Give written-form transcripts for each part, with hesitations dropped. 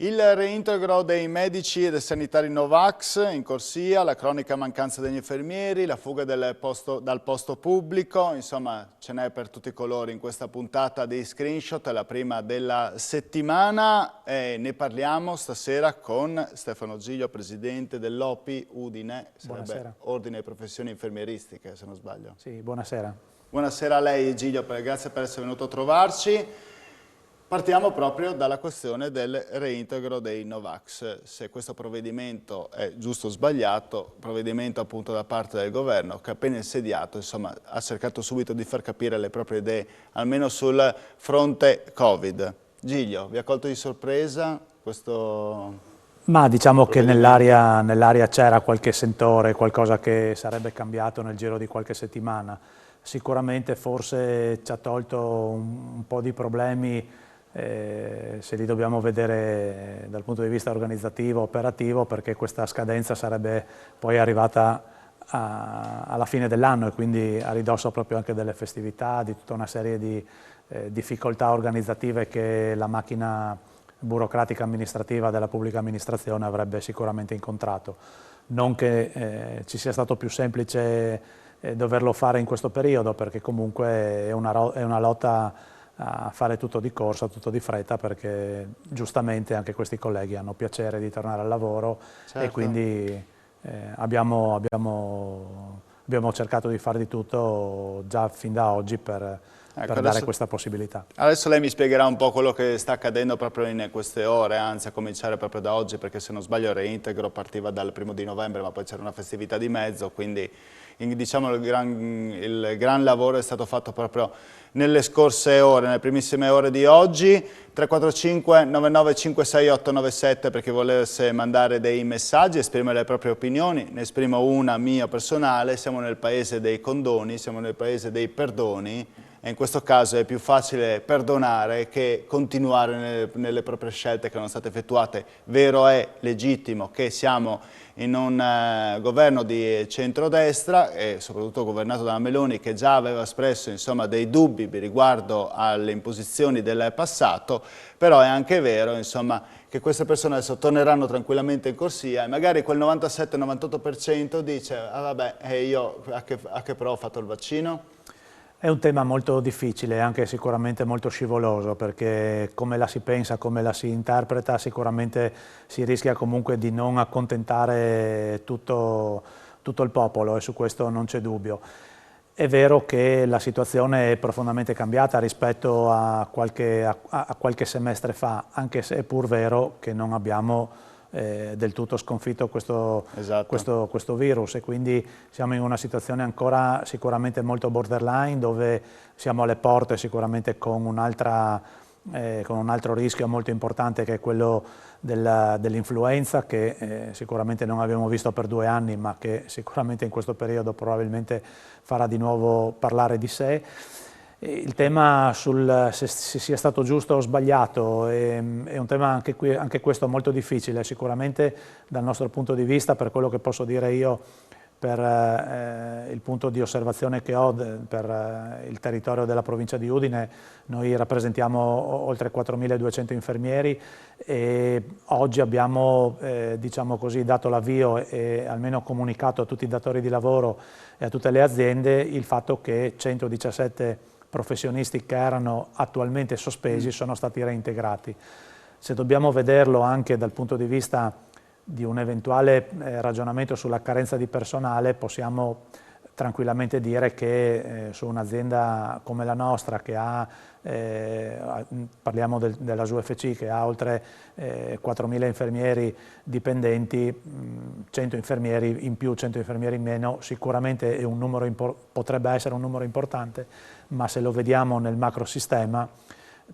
Il reintegro dei medici e dei sanitari Novax in corsia, la cronica mancanza degli infermieri, la fuga dal posto pubblico, insomma ce n'è per tutti i colori in questa puntata di Screenshot, la prima della settimana, e ne parliamo stasera con Stefano Giglio, presidente dell'OPI Udine, sarebbe Ordine e Professioni Infermieristiche se non sbaglio. Sì, buonasera. Buonasera a lei Giglio, grazie per essere venuto a trovarci. Partiamo proprio dalla questione del reintegro dei Novax, se questo provvedimento è giusto o sbagliato, provvedimento appunto da parte del governo che appena insediato insomma, ha cercato subito di far capire le proprie idee, almeno sul fronte Covid. Giglio, vi ha colto di sorpresa questo? Ma diciamo che nell'aria c'era qualche sentore, qualcosa che sarebbe cambiato nel giro di qualche settimana. Sicuramente forse ci ha tolto un po' di problemi, se li dobbiamo vedere dal punto di vista organizzativo, operativo, perché questa scadenza sarebbe poi arrivata alla fine dell'anno e quindi a ridosso proprio anche delle festività, di tutta una serie di difficoltà organizzative che la macchina burocratica amministrativa della pubblica amministrazione avrebbe sicuramente incontrato. Non che ci sia stato più semplice doverlo fare in questo periodo, perché comunque è una lotta a fare tutto di corsa, tutto di fretta, perché giustamente anche questi colleghi hanno piacere di tornare al lavoro. Certo. E quindi abbiamo cercato di fare di tutto già fin da oggi per dare questa possibilità. Adesso lei mi spiegherà un po' quello che sta accadendo proprio in queste ore, anzi a cominciare proprio da oggi, perché se non sbaglio il reintegro partiva dal 1° di novembre, ma poi c'era una festività di mezzo, quindi diciamo il gran lavoro è stato fatto proprio nelle scorse ore, nelle primissime ore di oggi. 345 99 568 97 per chi volesse mandare dei messaggi, esprimere le proprie opinioni. Ne esprimo una mia personale: siamo nel paese dei condoni, siamo nel paese dei perdoni, e in questo caso è più facile perdonare che continuare nelle proprie scelte che erano state effettuate. Vero è, legittimo, che siamo in un governo di centrodestra e soprattutto governato da Meloni, che già aveva espresso insomma, dei dubbi riguardo alle imposizioni del passato, però è anche vero insomma, che queste persone adesso torneranno tranquillamente in corsia e magari quel 97-98% dice ah vabbè, io a che pro ho fatto il vaccino? È un tema molto difficile, anche sicuramente molto scivoloso, perché come la si pensa, come la si interpreta, sicuramente si rischia comunque di non accontentare tutto il popolo, e su questo non c'è dubbio. È vero che la situazione è profondamente cambiata rispetto a qualche semestre fa, anche se è pur vero che non abbiamo del tutto sconfitto questo virus, e quindi siamo in una situazione ancora sicuramente molto borderline, dove siamo alle porte sicuramente con un altro rischio molto importante, che è quello dell'influenza, che sicuramente non abbiamo visto per 2 anni, ma che sicuramente in questo periodo probabilmente farà di nuovo parlare di sé. Il tema se sia stato giusto o sbagliato è un tema anche questo molto difficile. Sicuramente dal nostro punto di vista, per quello che posso dire io, per il punto di osservazione che ho per il territorio della provincia di Udine, noi rappresentiamo oltre 4.200 infermieri e oggi abbiamo diciamo così, dato l'avvio e almeno comunicato a tutti i datori di lavoro e a tutte le aziende il fatto che 117 professionisti che erano attualmente sospesi sono stati reintegrati. Se dobbiamo vederlo anche dal punto di vista di un eventuale ragionamento sulla carenza di personale, possiamo tranquillamente dire che su un'azienda come la nostra, che ha, parliamo della SUFC, che ha oltre 4.000 infermieri dipendenti, 100 infermieri in più, 100 infermieri in meno, sicuramente è un numero potrebbe essere un numero importante, ma se lo vediamo nel macrosistema,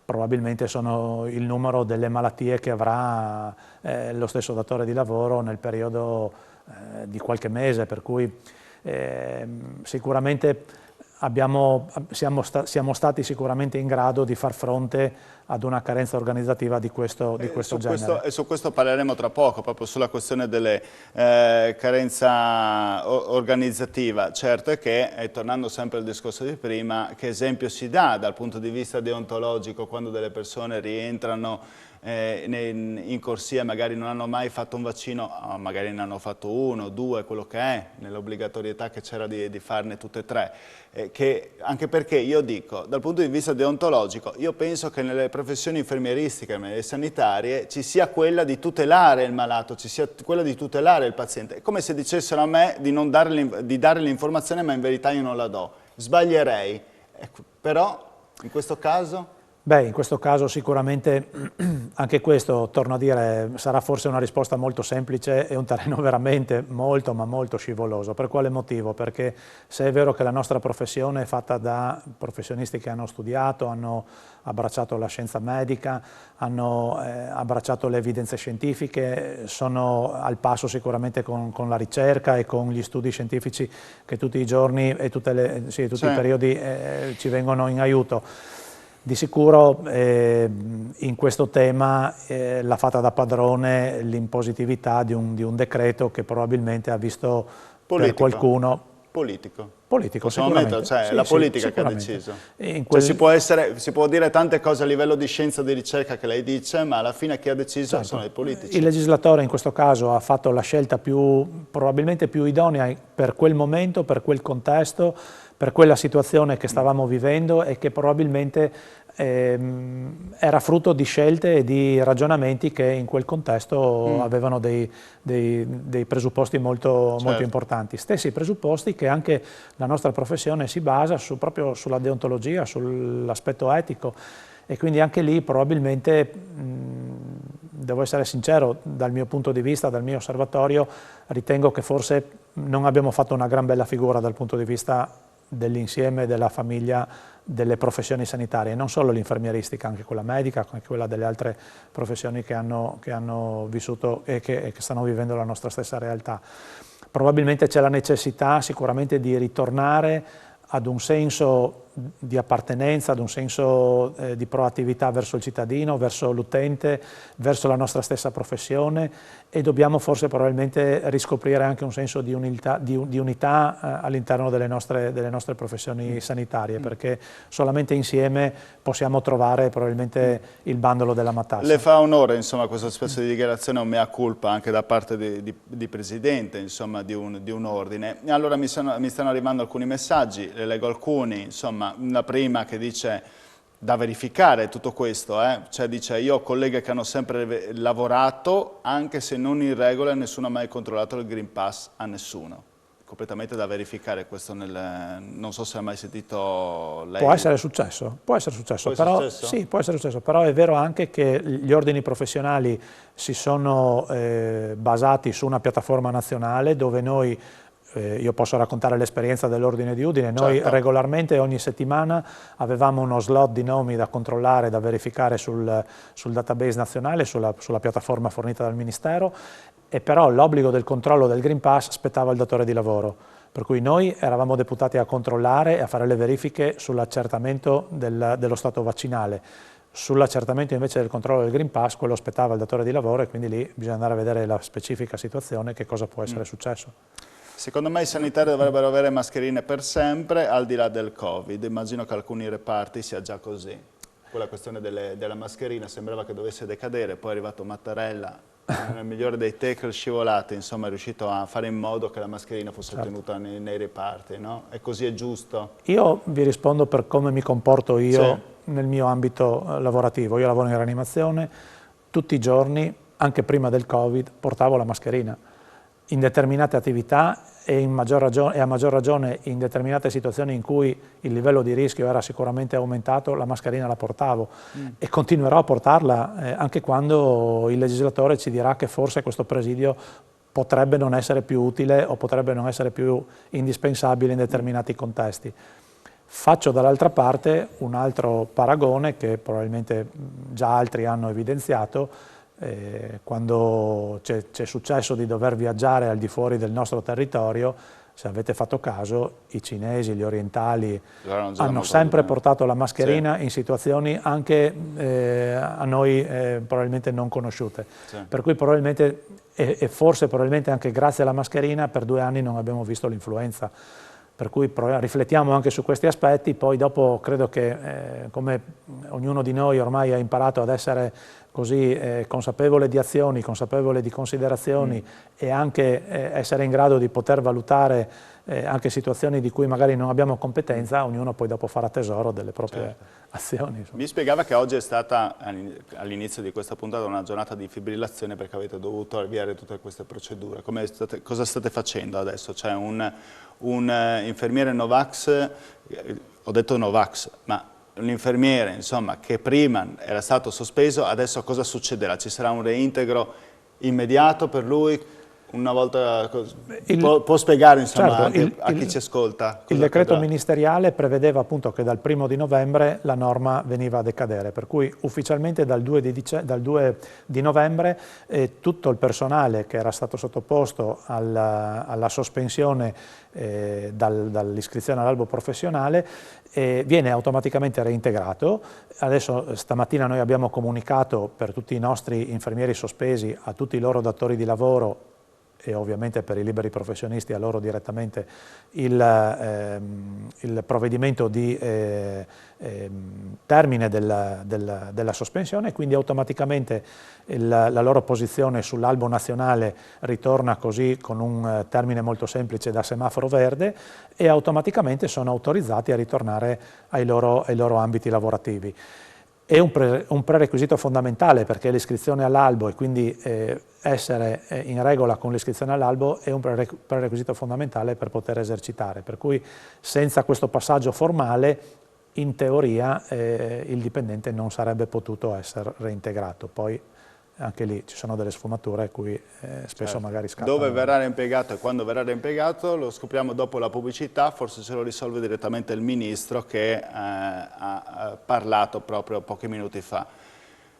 probabilmente sono il numero delle malattie che avrà lo stesso datore di lavoro nel periodo di qualche mese, per cui sicuramente siamo stati sicuramente in grado di far fronte ad una carenza organizzativa di questo genere. E su questo parleremo tra poco, proprio sulla questione delle carenza organizzativa. Certo è che, tornando sempre al discorso di prima, che esempio si dà dal punto di vista deontologico quando delle persone rientrano in corsia, magari non hanno mai fatto un vaccino, magari ne hanno fatto uno, due, quello che è, nell'obbligatorietà che c'era di farne tutte e tre. Anche perché io dico, dal punto di vista deontologico, io penso che nelle professioni infermieristiche e nelle sanitarie ci sia quella di tutelare il malato, ci sia quella di tutelare il paziente. È come se dicessero a me di dare l'informazione, ma in verità io non la do. Sbaglierei. Però, in questo caso... Beh, in questo caso sicuramente anche questo, torno a dire, sarà forse una risposta molto semplice e un terreno veramente molto ma molto scivoloso. Per quale motivo? Perché se è vero che la nostra professione è fatta da professionisti che hanno studiato, hanno abbracciato la scienza medica, hanno abbracciato le evidenze scientifiche, sono al passo sicuramente con la ricerca e con gli studi scientifici che tutti i giorni e tutti i periodi ci vengono in aiuto. Di sicuro in questo tema l'ha fatta da padrone l'impositività di un decreto che probabilmente ha visto per qualcuno... Politico. Possiamo mettere, cioè, è la politica che ha deciso. Si può dire tante cose a livello di scienza e di ricerca che lei dice, ma alla fine chi ha deciso sono i politici. Il legislatore in questo caso ha fatto la scelta probabilmente più idonea per quel momento, per quel contesto, per quella situazione che stavamo vivendo e che probabilmente era frutto di scelte e di ragionamenti che in quel contesto avevano dei presupposti molto importanti. Stessi presupposti che anche la nostra professione si basa proprio sulla deontologia, sull'aspetto etico, e quindi anche lì probabilmente, devo essere sincero, dal mio punto di vista, dal mio osservatorio, ritengo che forse non abbiamo fatto una gran bella figura dal punto di vista dell'insieme della famiglia delle professioni sanitarie, non solo l'infermieristica, anche quella medica, anche quella delle altre professioni che hanno vissuto e che stanno vivendo la nostra stessa realtà. Probabilmente c'è la necessità sicuramente di ritornare ad un senso di appartenenza, ad un senso di proattività verso il cittadino, verso l'utente, verso la nostra stessa professione, e dobbiamo forse probabilmente riscoprire anche un senso di unità all'interno delle nostre professioni sanitarie, perché solamente insieme possiamo trovare probabilmente il bandolo della matassa. Le fa onore, insomma, questa specie di dichiarazione, un mea culpa anche da parte di Presidente, insomma, di un ordine. E allora mi stanno arrivando alcuni messaggi, le leggo alcuni, insomma. La prima che dice da verificare tutto questo, cioè dice: io ho colleghe che hanno sempre lavorato anche se non in regola e nessuno ha mai controllato il Green Pass a nessuno. Completamente da verificare questo, non so se ha mai sentito lei. Può essere successo, però, sì, può essere successo, però è vero anche che gli ordini professionali si sono basati su una piattaforma nazionale dove noi, io posso raccontare l'esperienza dell'Ordine di Udine, noi regolarmente ogni settimana avevamo uno slot di nomi da controllare, da verificare sul database nazionale, sulla piattaforma fornita dal Ministero, e però l'obbligo del controllo del Green Pass spettava al datore di lavoro, per cui noi eravamo deputati a controllare e a fare le verifiche sull'accertamento dello stato vaccinale. Sull'accertamento invece del controllo del Green Pass, quello spettava al datore di lavoro, e quindi lì bisogna andare a vedere la specifica situazione, che cosa può essere successo. Secondo me i sanitari dovrebbero avere mascherine per sempre, al di là del Covid. Immagino che alcuni reparti sia già così. Quella questione della mascherina sembrava che dovesse decadere, poi è arrivato Mattarella, nel migliore dei tackle scivolati, insomma è riuscito a fare in modo che la mascherina fosse tenuta nei reparti, no? E così è giusto? Io vi rispondo per come mi comporto io nel mio ambito lavorativo. Io lavoro in rianimazione, tutti i giorni, anche prima del Covid, portavo la mascherina. In determinate attività e a maggior ragione in determinate situazioni in cui il livello di rischio era sicuramente aumentato, la mascherina la portavo e continuerò a portarla anche quando il legislatore ci dirà che forse questo presidio potrebbe non essere più utile o potrebbe non essere più indispensabile in determinati contesti. Faccio dall'altra parte un altro paragone che probabilmente già altri hanno evidenziato. Quando c'è successo di dover viaggiare al di fuori del nostro territorio, se avete fatto caso, i cinesi, gli orientali hanno molto sempre bene. portato la mascherina Sì. in situazioni anche a noi probabilmente non conosciute. Sì. Per cui probabilmente, e forse probabilmente anche grazie alla mascherina, per 2 anni non abbiamo visto l'influenza. Per cui riflettiamo anche su questi aspetti, poi dopo credo che come ognuno di noi ormai ha imparato ad essere così consapevole di azioni, consapevole di considerazioni e anche essere in grado di poter valutare anche situazioni di cui magari non abbiamo competenza, ognuno poi dopo farà tesoro delle proprie azioni. Insomma. Mi spiegava che oggi è stata, all'inizio di questa puntata, una giornata di fibrillazione perché avete dovuto avviare tutte queste procedure. Cosa state facendo adesso? C'è un infermiere Novax, ho detto Novax, ma un infermiere insomma, che prima era stato sospeso, adesso cosa succederà? Ci sarà un reintegro immediato per lui? Una volta può spiegare insomma, certo, anche a chi ci ascolta? Il decreto ministeriale prevedeva appunto che dal 1° di novembre la norma veniva a decadere, per cui ufficialmente dal 2 di novembre tutto il personale che era stato sottoposto alla sospensione dall'iscrizione all'albo professionale viene automaticamente reintegrato. Adesso stamattina noi abbiamo comunicato per tutti i nostri infermieri sospesi a tutti i loro datori di lavoro e ovviamente per i liberi professionisti a loro direttamente il provvedimento di termine della sospensione, quindi automaticamente la loro posizione sull'albo nazionale ritorna così con un termine molto semplice da semaforo verde e automaticamente sono autorizzati a ritornare ai loro ambiti lavorativi. È un prerequisito fondamentale perché l'iscrizione all'albo e quindi essere in regola con l'iscrizione all'albo è un prerequisito fondamentale per poter esercitare, per cui senza questo passaggio formale in teoria il dipendente non sarebbe potuto essere reintegrato. Poi anche lì ci sono delle sfumature a cui spesso magari scattano. Dove verrà reimpiegato e quando verrà reimpiegato lo scopriamo dopo la pubblicità, forse ce lo risolve direttamente il Ministro che ha parlato proprio pochi minuti fa.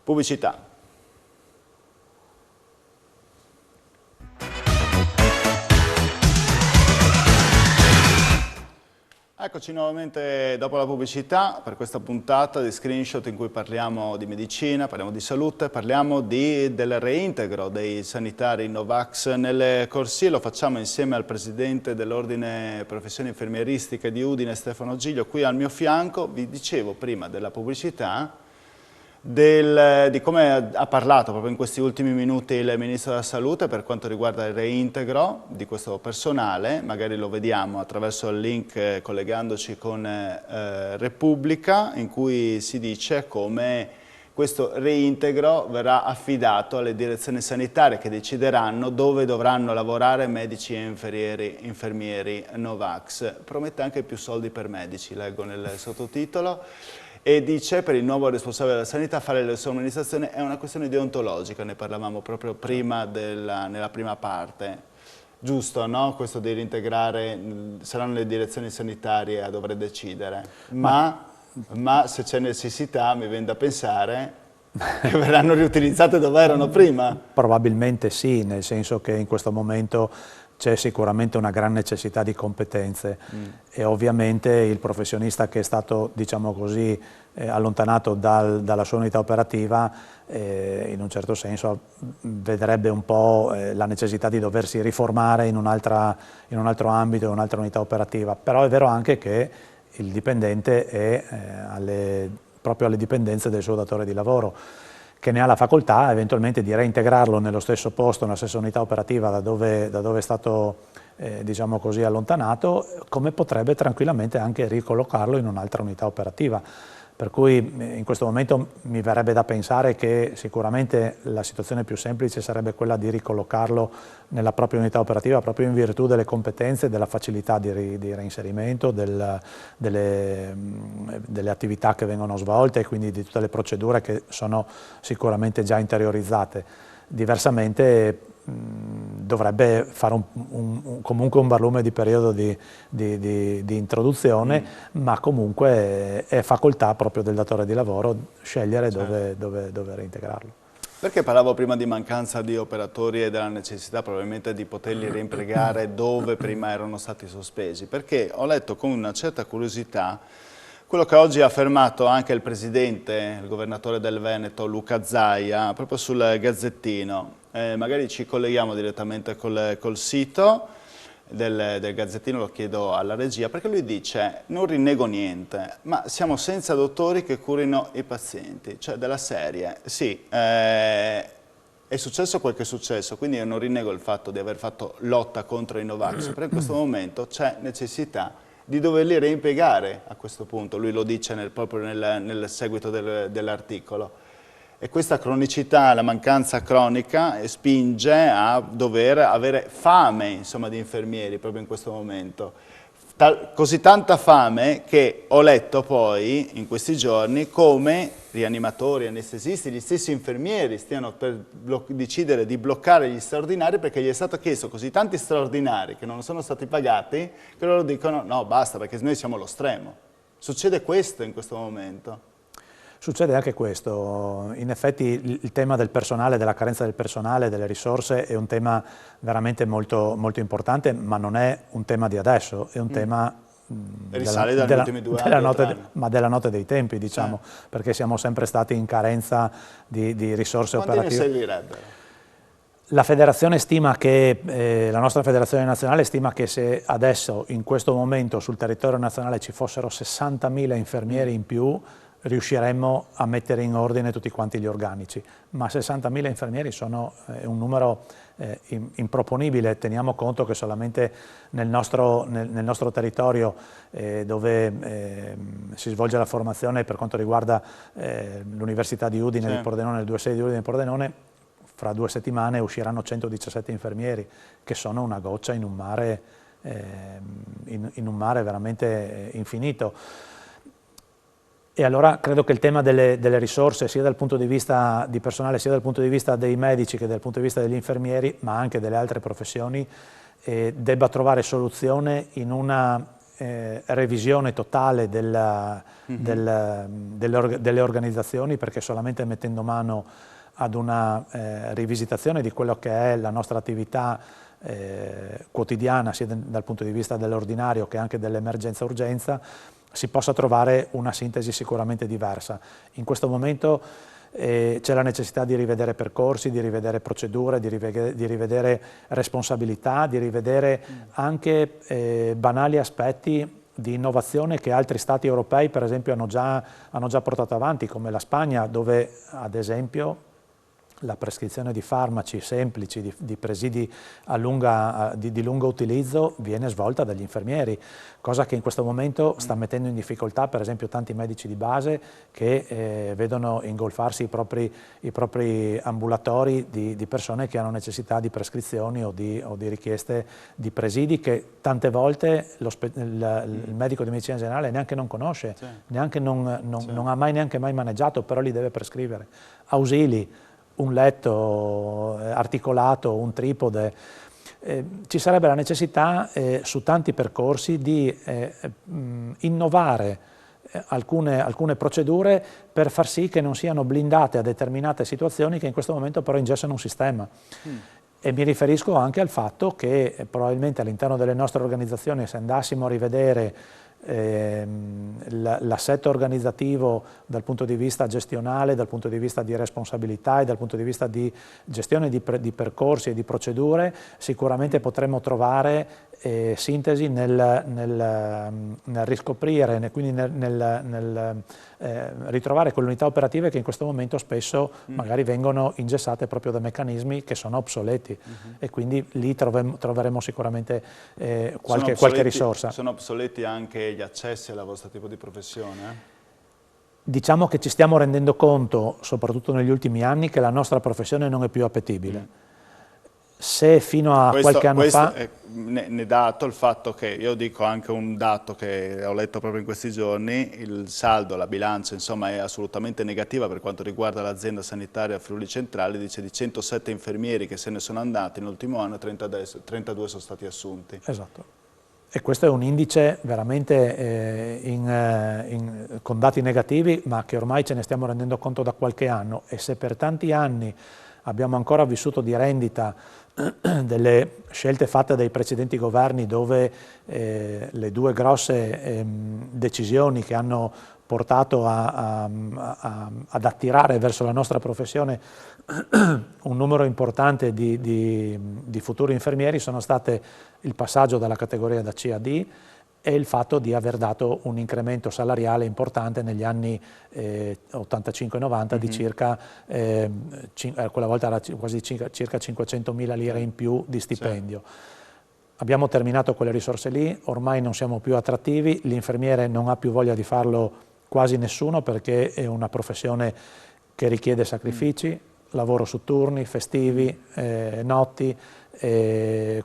Pubblicità. Eccoci nuovamente dopo la pubblicità per questa puntata di Screenshot in cui parliamo di medicina, parliamo di salute, parliamo del reintegro dei sanitari Novax nelle corsie. Lo facciamo insieme al presidente dell'Ordine Professioni Infermieristiche di Udine, Stefano Giglio, qui al mio fianco. Vi dicevo prima della pubblicità di come ha parlato proprio in questi ultimi minuti il Ministro della Salute per quanto riguarda il reintegro di questo personale. Magari lo vediamo attraverso il link collegandoci con Repubblica, in cui si dice come questo reintegro verrà affidato alle direzioni sanitarie che decideranno dove dovranno lavorare medici e infermieri Novax. Promette anche più soldi per medici, leggo nel sottotitolo. E dice per il nuovo responsabile della sanità fare le somministrazioni è una questione deontologica, ne parlavamo proprio prima nella prima parte. Giusto, no? Questo di reintegrare, saranno le direzioni sanitarie a dover decidere, ma se c'è necessità mi viene da pensare che verranno riutilizzate dove erano prima. Probabilmente sì, nel senso che in questo momento c'è sicuramente una gran necessità di competenze e ovviamente il professionista che è stato, diciamo così, allontanato dalla sua unità operativa in un certo senso vedrebbe un po' la necessità di doversi riformare in un altro ambito, in un'altra unità operativa, però è vero anche che il dipendente è proprio alle dipendenze del suo datore di lavoro, che ne ha la facoltà eventualmente di reintegrarlo nello stesso posto, nella stessa unità operativa da dove è stato diciamo così, allontanato, come potrebbe tranquillamente anche ricollocarlo in un'altra unità operativa. Per cui in questo momento mi verrebbe da pensare che sicuramente la situazione più semplice sarebbe quella di ricollocarlo nella propria unità operativa proprio in virtù delle competenze, della facilità di reinserimento, delle attività che vengono svolte e quindi di tutte le procedure che sono sicuramente già interiorizzate. Diversamente dovrebbe fare comunque un barlume di periodo di introduzione, ma comunque è facoltà proprio del datore di lavoro scegliere dove reintegrarlo. Perché parlavo prima di mancanza di operatori e della necessità probabilmente di poterli reimplegare dove prima erano stati sospesi? Perché ho letto con una certa curiosità quello che oggi ha affermato anche il presidente, il governatore del Veneto, Luca Zaia, proprio sul Gazzettino. Magari ci colleghiamo direttamente col sito del Gazzettino, lo chiedo alla regia, perché lui dice: non rinnego niente, ma siamo senza dottori che curino i pazienti, cioè della serie, sì, è successo quel che è successo, quindi io non rinnego il fatto di aver fatto lotta contro i Novax, però in questo momento c'è necessità di doverli reimpiegare a questo punto, lui lo dice proprio nel seguito dell'articolo. E questa cronicità, la mancanza cronica, spinge a dover avere fame, insomma, di infermieri proprio in questo momento. Così tanta fame che ho letto poi in questi giorni come rianimatori, anestesisti, gli stessi infermieri stiano per decidere di bloccare gli straordinari perché gli è stato chiesto così tanti straordinari che non sono stati pagati che loro dicono no, basta, perché noi siamo allo stremo. Succede questo in questo momento. Succede anche questo, in effetti il tema del personale, della carenza del personale, delle risorse è un tema veramente molto, molto importante, ma non è un tema di adesso, è un tema risale dagli ultimi 2 anni. Ma della notte dei tempi, diciamo, perché siamo sempre stati in carenza di risorse operative. Quanti ne servirebbero? La federazione stima che, la nostra federazione nazionale stima che se adesso, in questo momento, sul territorio nazionale ci fossero 60.000 infermieri in più, riusciremmo a mettere in ordine tutti quanti gli organici, ma 60.000 infermieri sono un numero improponibile. Teniamo conto che solamente nel nostro territorio dove si svolge la formazione per quanto riguarda l'Università di Udine di Pordenone, il 26 di Udine di Pordenone, fra 2 settimane usciranno 117 infermieri, che sono una goccia in un mare, in un mare veramente infinito. E allora credo che il tema delle risorse, sia dal punto di vista di personale, sia dal punto di vista dei medici che dal punto di vista degli infermieri, ma anche delle altre professioni, debba trovare soluzione in una revisione totale delle organizzazioni, perché solamente mettendo mano ad una rivisitazione di quello che è la nostra attività quotidiana, sia dal punto di vista dell'ordinario che anche dell'emergenza-urgenza, si possa trovare una sintesi sicuramente diversa. In questo momento c'è la necessità di rivedere percorsi, di rivedere procedure, di rivedere responsabilità, di rivedere anche banali aspetti di innovazione che altri stati europei per esempio hanno già portato avanti, come la Spagna, dove ad esempio la prescrizione di farmaci semplici, di presidi di lungo utilizzo, viene svolta dagli infermieri, cosa che in questo momento sta mettendo in difficoltà per esempio tanti medici di base che vedono ingolfarsi i propri ambulatori di persone che hanno necessità di prescrizioni o di richieste di presidi che tante volte il medico di medicina generale neanche non conosce, neanche non ha mai maneggiato, però li deve prescrivere. Ausili, un letto articolato, un tripode. Ci sarebbe la necessità su tanti percorsi di innovare alcune procedure per far sì che non siano blindate a determinate situazioni che in questo momento però ingessano un sistema. E mi riferisco anche al fatto che probabilmente all'interno delle nostre organizzazioni, se andassimo a rivedere l'assetto organizzativo dal punto di vista gestionale, dal punto di vista di responsabilità e dal punto di vista di gestione di percorsi e di procedure, sicuramente potremmo trovare sintesi nel riscoprire, quindi nel ritrovare quelle unità operative che in questo momento spesso magari vengono ingessate proprio da meccanismi che sono obsoleti e quindi lì troveremo sicuramente qualche risorsa. Sono obsoleti anche gli accessi al vostro tipo di professione? Diciamo che ci stiamo rendendo conto, soprattutto negli ultimi anni, che la nostra professione non è più appetibile. Se fino a qualche anno fa... Ne dato il fatto che, io dico anche un dato che ho letto proprio in questi giorni, il saldo, la bilancia insomma è assolutamente negativa per quanto riguarda l'azienda sanitaria Friuli Centrale, dice di 107 infermieri che se ne sono andati nell'ultimo anno, 32 sono stati assunti. Esatto. E questo è un indice veramente con dati negativi, ma che ormai ce ne stiamo rendendo conto da qualche anno. E se per tanti anni abbiamo ancora vissuto di rendita delle scelte fatte dai precedenti governi, dove le due grosse decisioni che hanno portato ad attirare verso la nostra professione un numero importante di futuri infermieri sono state il passaggio dalla categoria da C a D e il fatto di aver dato un incremento salariale importante negli anni 85-90 di circa, quella volta era quasi circa 500.000 lire in più di stipendio. Abbiamo terminato quelle risorse lì, ormai non siamo più attrattivi, l'infermiere non ha più voglia di farlo quasi nessuno perché è una professione che richiede sacrifici, lavoro su turni, festivi, notti,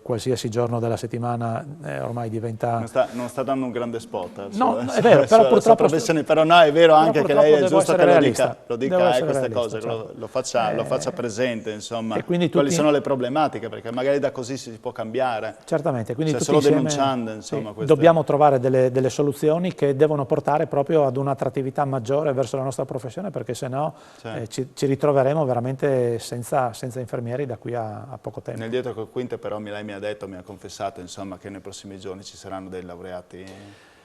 qualsiasi giorno della settimana ormai diventa... Non sta dando un grande spot. No, è vero, però purtroppo... Però no, è vero anche che lei è giusto che lo dica queste cose, certo. lo faccia presente, insomma, e quindi quali sono le problematiche, perché magari da così si può cambiare. Certamente, quindi tutti solo insieme, denunciando, insomma, sì, dobbiamo trovare delle soluzioni che devono portare proprio ad un'attrattività maggiore verso la nostra professione, perché se no ci ritroveremo veramente senza infermieri da qui a poco tempo. Nel dietro col Quinte però lei mi ha confessato, insomma, che nei prossimi giorni ci saranno dei laureati.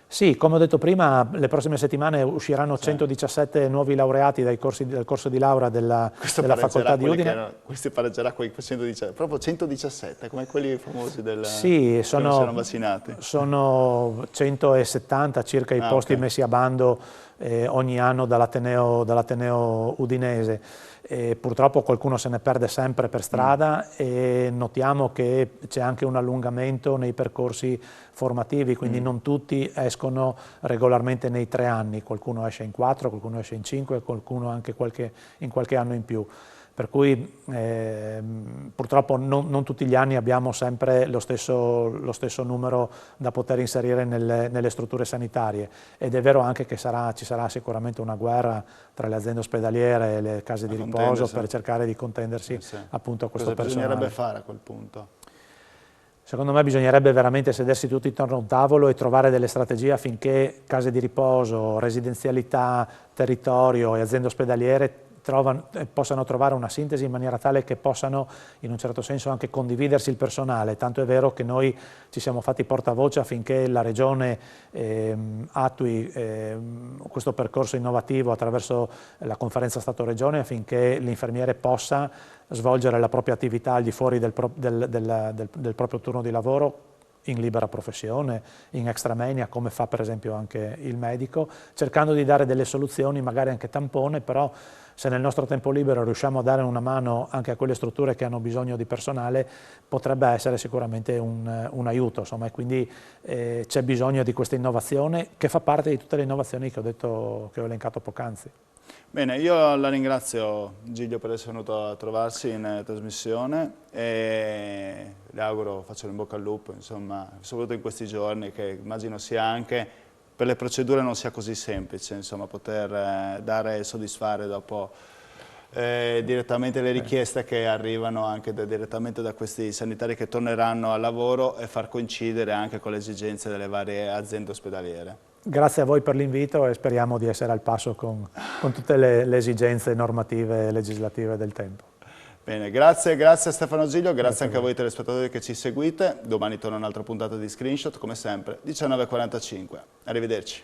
Sì, come ho detto prima, le prossime settimane usciranno 117 nuovi laureati del corso di laurea della facoltà di Udine. Questo pareggerà quei 117, proprio 117, come quelli famosi sì, che non siano vaccinati. Sono 170 circa i posti messi a bando ogni anno dall'Ateneo udinese. Purtroppo qualcuno se ne perde sempre per strada e notiamo che c'è anche un allungamento nei percorsi formativi, quindi non tutti escono regolarmente nei 3 anni, qualcuno esce in 4, qualcuno esce in 5, qualcuno anche in qualche anno in più. Per cui purtroppo non tutti gli anni abbiamo sempre lo stesso numero da poter inserire nelle strutture sanitarie, ed è vero anche che ci sarà sicuramente una guerra tra le aziende ospedaliere e le case di riposo per cercare di contendersi appunto a questo personale. Cosa bisognerebbe fare a quel punto? Secondo me bisognerebbe veramente sedersi tutti intorno a un tavolo e trovare delle strategie affinché case di riposo, residenzialità, territorio e aziende ospedaliere possano trovare una sintesi in maniera tale che possano in un certo senso anche condividersi il personale, tanto è vero che noi ci siamo fatti portavoce affinché la Regione attui questo percorso innovativo attraverso la conferenza Stato-Regione, affinché l'infermiere possa svolgere la propria attività al di fuori del proprio turno di lavoro, in libera professione, in extramoenia, come fa per esempio anche il medico, cercando di dare delle soluzioni, magari anche tampone, però se nel nostro tempo libero riusciamo a dare una mano anche a quelle strutture che hanno bisogno di personale, potrebbe essere sicuramente un aiuto, insomma, e quindi c'è bisogno di questa innovazione che fa parte di tutte le innovazioni che ho elencato poc'anzi. Bene, io la ringrazio Giglio per essere venuto a trovarsi in trasmissione e le auguro, faccio in bocca al lupo, insomma, soprattutto in questi giorni, che immagino sia anche per le procedure non sia così semplice, insomma, poter dare e soddisfare dopo direttamente le richieste che arrivano anche direttamente da questi sanitari che torneranno al lavoro e far coincidere anche con le esigenze delle varie aziende ospedaliere. Grazie a voi per l'invito e speriamo di essere al passo con tutte le esigenze normative e legislative del tempo. Bene, grazie a Stefano Giglio, grazie anche a voi telespettatori che ci seguite. Domani torna un'altra puntata di Screenshot, come sempre, 19:45. Arrivederci.